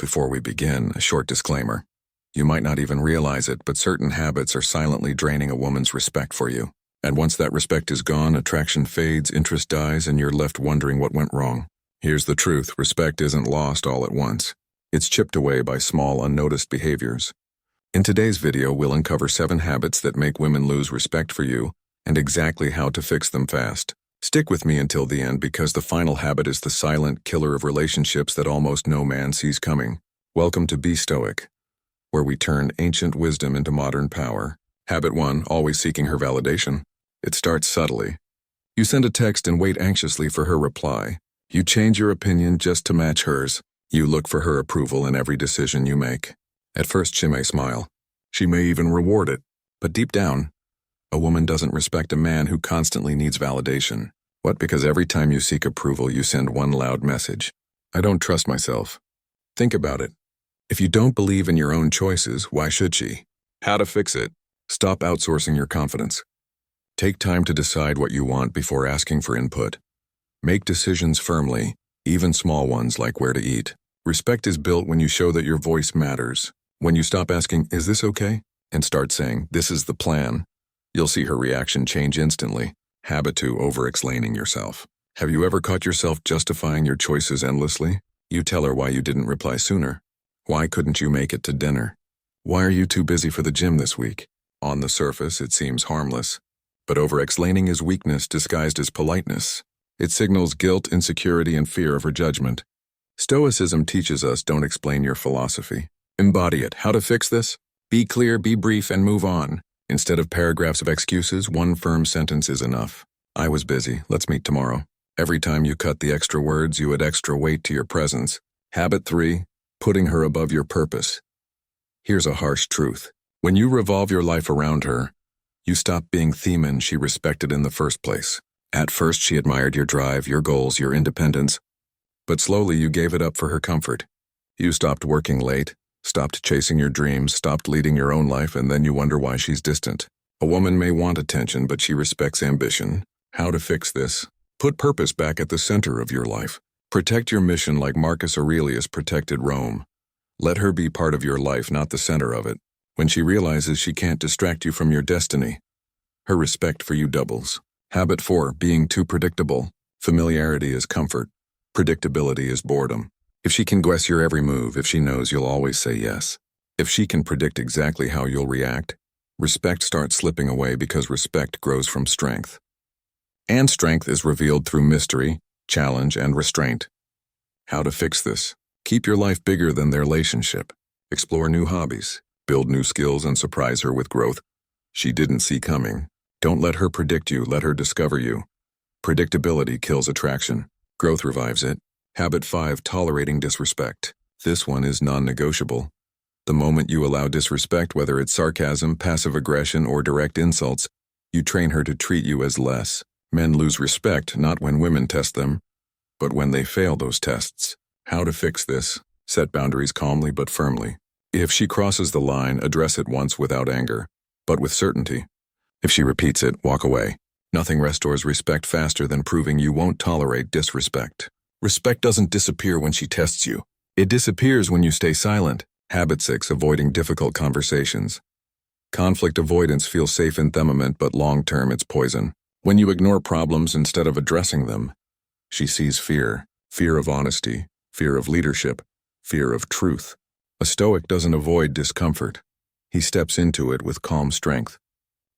Before we begin, a short disclaimer. You might not even realize it, but certain habits are silently draining a woman's respect for you. And once that respect is gone, attraction fades, interest dies, and you're left wondering what went wrong. Here's the truth: respect isn't lost all at once. It's chipped away by small, unnoticed behaviors. In today's video, we'll uncover 7 habits that make women lose respect for you, and exactly how to fix them fast. Stick with me until the end, because the final habit is the silent killer of relationships that almost no man sees coming. Welcome to Be Stoic, where we turn ancient wisdom into modern power. Habit 1, always seeking her validation. It starts subtly. You send a text and wait anxiously for her reply. You change your opinion just to match hers. You look for her approval in every decision you make. At first, she may smile. She may even reward it. But deep down, a woman doesn't respect a man who constantly needs validation. What? Because every time you seek approval, you send one loud message. I don't trust myself. Think about it. If you don't believe in your own choices, why should she? How to fix it? Stop outsourcing your confidence. Take time to decide what you want before asking for input. Make decisions firmly, even small ones like where to eat. Respect is built when you show that your voice matters. When you stop asking, "Is this okay?" and start saying, "This is the plan," you'll see her reaction change instantly. Habit 2, over-explaining yourself. Have you ever caught yourself justifying your choices endlessly? You tell her why you didn't reply sooner. Why couldn't you make it to dinner? Why are you too busy for the gym this week? On the surface, it seems harmless. But over-explaining is weakness disguised as politeness. It signals guilt, insecurity, and fear of her judgment. Stoicism teaches us, don't explain your philosophy. Embody it. How to fix this? Be clear, be brief, and move on. Instead of paragraphs of excuses, one firm sentence is enough. I was busy. Let's meet tomorrow. Every time you cut the extra words, you add extra weight to your presence. Habit 3, putting her above your purpose. Here's a harsh truth. When you revolve your life around her, you stop being the man she respected in the first place. At first, she admired your drive, your goals, your independence. But slowly, you gave it up for her comfort. You stopped working late, stopped chasing your dreams, stopped leading your own life, and then you wonder why she's distant. A woman may want attention, but she respects ambition. How to fix this? Put purpose back at the center of your life. Protect your mission like Marcus Aurelius protected Rome. Let her be part of your life, not the center of it. When she realizes she can't distract you from your destiny, her respect for you doubles. Habit 4, being too predictable. Familiarity is comfort. Predictability is boredom. If she can guess your every move, if she knows you'll always say yes, if she can predict exactly how you'll react, respect starts slipping away, because respect grows from strength. And strength is revealed through mystery, challenge, and restraint. How to fix this? Keep your life bigger than their relationship. Explore new hobbies. Build new skills and surprise her with growth she didn't see coming. Don't let her predict you, let her discover you. Predictability kills attraction. Growth revives it. Habit 5, tolerating disrespect. This one is non-negotiable. The moment you allow disrespect, whether it's sarcasm, passive aggression, or direct insults, you train her to treat you as less. Men lose respect not when women test them, but when they fail those tests. How to fix this? Set boundaries calmly but firmly. If she crosses the line, address it once without anger, but with certainty. If she repeats it, walk away. Nothing restores respect faster than proving you won't tolerate disrespect. Respect doesn't disappear when she tests you. It disappears when you stay silent. Habit 6, avoiding difficult conversations. Conflict avoidance feels safe in the moment, but long-term it's poison. When you ignore problems instead of addressing them, she sees fear. Fear of honesty, fear of leadership, fear of truth. A Stoic doesn't avoid discomfort. He steps into it with calm strength.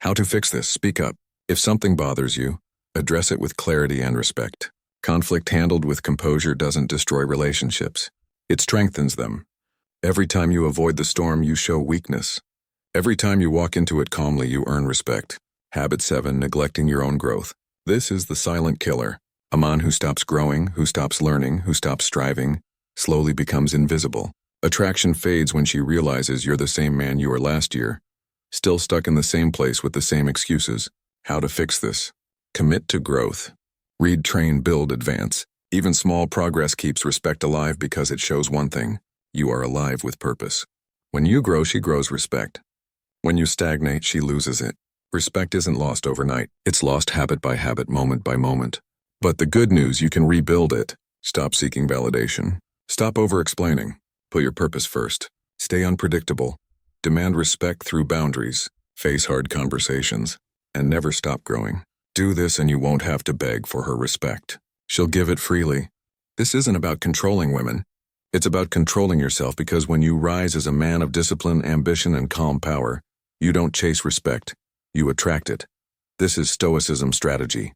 How to fix this? Speak up. If something bothers you, address it with clarity and respect. Conflict handled with composure doesn't destroy relationships. It strengthens them. Every time you avoid the storm, you show weakness. Every time you walk into it calmly, you earn respect. Habit 7, neglecting your own growth. This is the silent killer. A man who stops growing, who stops learning, who stops striving, slowly becomes invisible. Attraction fades when she realizes you're the same man you were last year, still stuck in the same place with the same excuses. How to fix this? Commit to growth. Read, train, build, advance. Even small progress keeps respect alive, because it shows one thing: you are alive with purpose. When you grow, she grows respect. When you stagnate, she loses it. Respect isn't lost overnight. It's lost habit by habit, moment by moment. But the good news, you can rebuild it. Stop seeking validation. Stop over-explaining. Put your purpose first. Stay unpredictable. Demand respect through boundaries. Face hard conversations. And never stop growing. Do this and you won't have to beg for her respect. She'll give it freely. This isn't about controlling women. It's about controlling yourself, because when you rise as a man of discipline, ambition, and calm power, you don't chase respect. You attract it. This is Stoicism strategy.